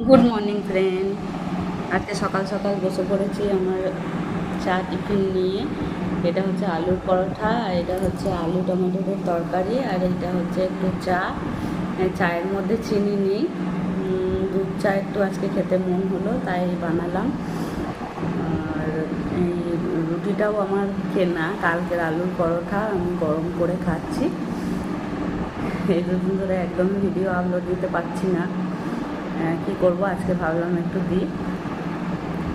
Good morning friend. আজকে সকাল সকাল বসে পড়েছি আমার চা টিফিন নিয়ে। এটা হচ্ছে আলুর পরোটা, আর এটা হচ্ছে আলু টমেটোর তরকারি, আর এটা হচ্ছে একটু চা। চায়ের মধ্যে চিনি নেই, দুধ চা একটু আজকে খেতে মন হলো তাই বানালাম। আর এই রুটিটাও আমার কেনা, কালকের আলুর পরোটা আমি গরম করে খাচ্ছি। এই দুদিন ধরে একদম ভিডিও আপলোড দিতে পারছি না, কী করবো, আজকে ভাবলাম একটু দিই।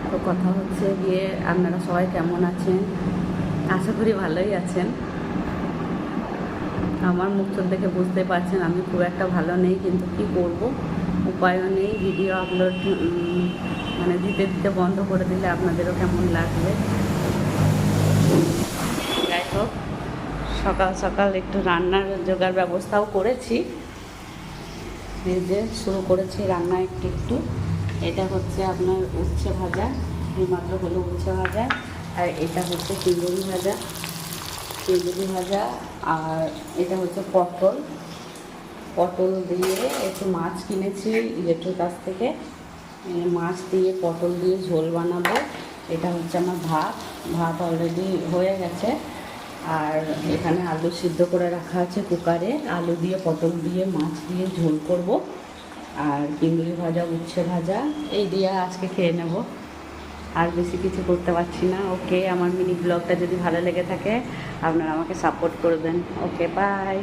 তো কথা হচ্ছে গিয়ে, আপনারা সবাই কেমন আছেন? আশা করি ভালোই আছেন। আমার মুখ দেখে বুঝতে পারছেন আমি খুব একটা ভালো নেই, কিন্তু কি করব, উপায়ও নেই। ভিডিও আপলোড দিতে দিতে বন্ধ করে দিলে আপনাদেরও কেমন লাগবে। যাই হোক, সকাল সকাল একটু রান্নার জোগাড় ব্যবস্থাও করেছি। এই যে শুরু করেছি রান্না একটু একটু। এটা হচ্ছে আপনার উচ্ছে ভাজা, এইমাত্র হলো উচ্ছে ভাজা। আর এটা হচ্ছে চিংড়ি ভাজা। আর এটা হচ্ছে পটল দিয়ে একটু মাছ কিনেছি ইলেকট্রির কাছ থেকে, মাছ দিয়ে পটল দিয়ে ঝোল বানাবো। এটা হচ্ছে আমার ভাত অলরেডি হয়ে গেছে। আর এখানে আলু সিদ্ধ করে রাখা আছে কুকারে, আলু দিয়ে পটল দিয়ে মাছ দিয়ে ঝোল করব। আর চিংড়ি ভাজা, উচ্ছে ভাজা, এই দিয়ে আজকে খেয়ে নেব। আর বেশি কিছু করতে পারছি না। ওকে, আমার মিনি ব্লগটা যদি ভালো লেগে থাকে আপনারা আমাকে সাপোর্ট করবেন। ওকে, বাই।